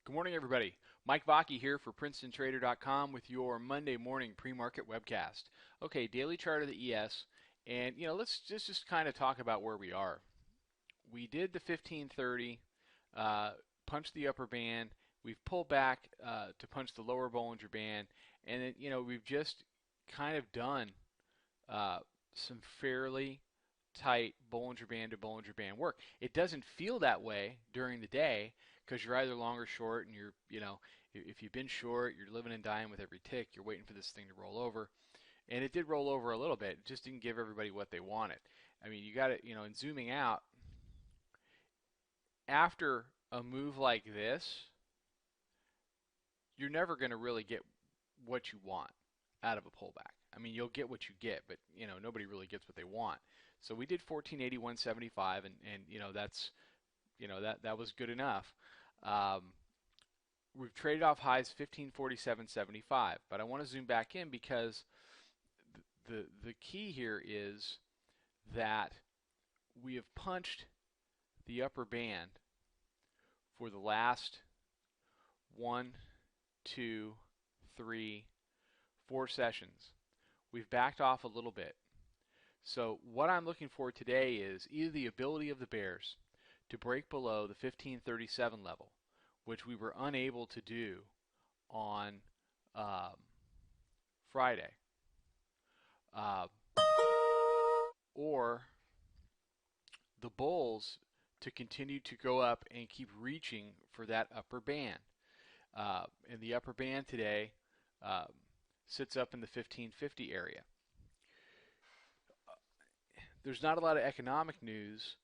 Good morning, everybody. Mike Vacchi here for PrincetonTrader.com with your Monday morning pre-market webcast. Okay, daily chart of the ES, and let's just kind of talk about where we are. We did the 1530, punched the upper band. We've pulled back to punch the lower Bollinger Band, and then we've just kind of done some fairly tight Bollinger Band to Bollinger Band work. It doesn't feel that way during the day because you're either long or short, and if you've been short, you're living and dying with every tick. You're waiting for this thing to roll over, and it did roll over a little bit. It just didn't give everybody what they wanted. I mean, you got to, in zooming out, after a move like this, you're never going to really get what you want out of a pullback. I mean, you'll get what you get, but nobody really gets what they want. So we did 1481.75, and that was good enough. We've traded off highs 1547.75, but I want to zoom back in because the key here is that we have punched the upper band for the last 1, 2, 3, 4 sessions. We've backed off a little bit. So what I'm looking for today is either the ability of the bears to break below the 1537 level, which we were unable to do on Friday, or the bulls to continue to go up and keep reaching for that upper band. And the upper band today sits up in the 1550 area. There's not a lot of economic news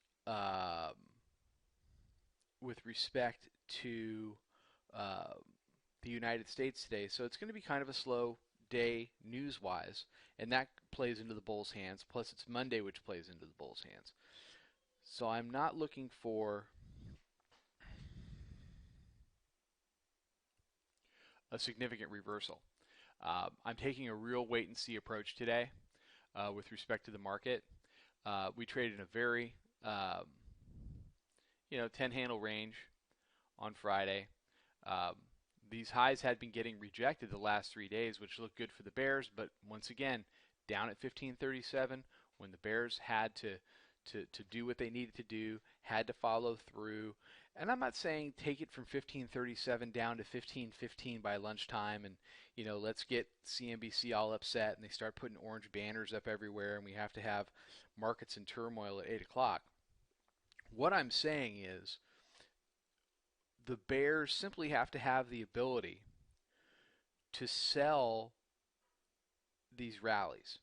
with respect to the United States today, so it's going to be kind of a slow day news-wise, and that plays into the bulls' hands. Plus, it's Monday, which plays into the bulls' hands. So I'm not looking for a significant reversal. I'm taking a real wait-and-see approach today with respect to the market. We traded in a very 10-handle range on Friday. These highs had been getting rejected the last 3 days, which looked good for the bears, but once again, down at 1537, when the bears had to do what they needed to do, had to follow through. And I'm not saying take it from 1537 down to 1515 by lunchtime and, let's get CNBC all upset and they start putting orange banners up everywhere and we have to have markets in turmoil at 8 o'clock. What I'm saying is the bears simply have to have the ability to sell these rallies.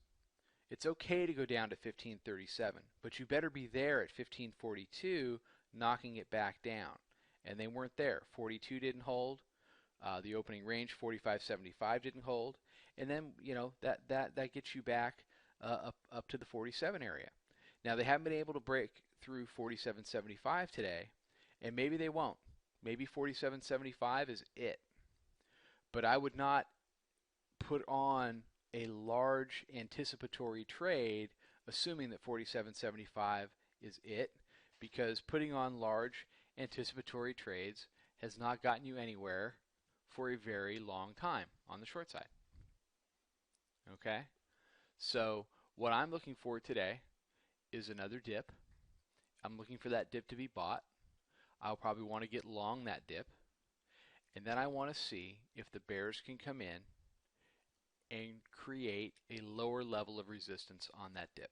It's okay to go down to 1537, but you better be there at 1542 knocking it back down. And they weren't there. 42 didn't hold. The opening range 45.75 didn't hold. And then, that gets you back up to the 47 area. Now, they haven't been able to break through 47.75 today, and maybe they won't. Maybe 47.75 is it. But I would not put on a large anticipatory trade assuming that 47.75 is it, because putting on large anticipatory trades has not gotten you anywhere for a very long time on the short side. Okay? So what I'm looking for today is another dip. I'm looking for that dip to be bought. I'll probably want to get long that dip. And then I want to see if the bears can come in and create a lower level of resistance on that dip.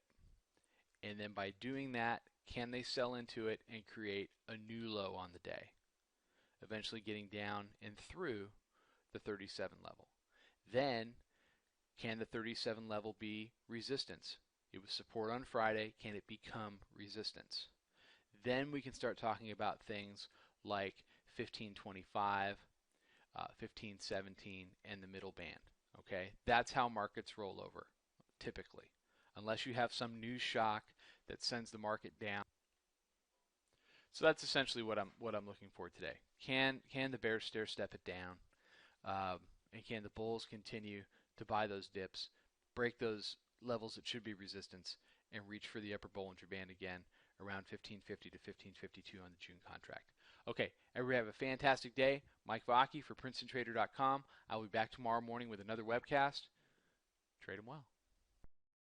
And then by doing that, can they sell into it and create a new low on the day, eventually getting down and through the 37 level. Then can the 37 level be resistance? It was support on Friday. Can it become resistance? Then we can start talking about things like 1525, 1517, and the middle band. Okay, that's how markets roll over, typically, unless you have some news shock that sends the market down. So that's essentially what I'm looking for today. Can the bears stair step it down, and can the bulls continue to buy those dips, break those levels that should be resistance, and reach for the upper Bollinger Band again around 1550 to 1552 on the June contract. Okay, everybody have a fantastic day. Mike Vacchi for PrincetonTrader.com. I'll be back tomorrow morning with another webcast. Trade 'em well.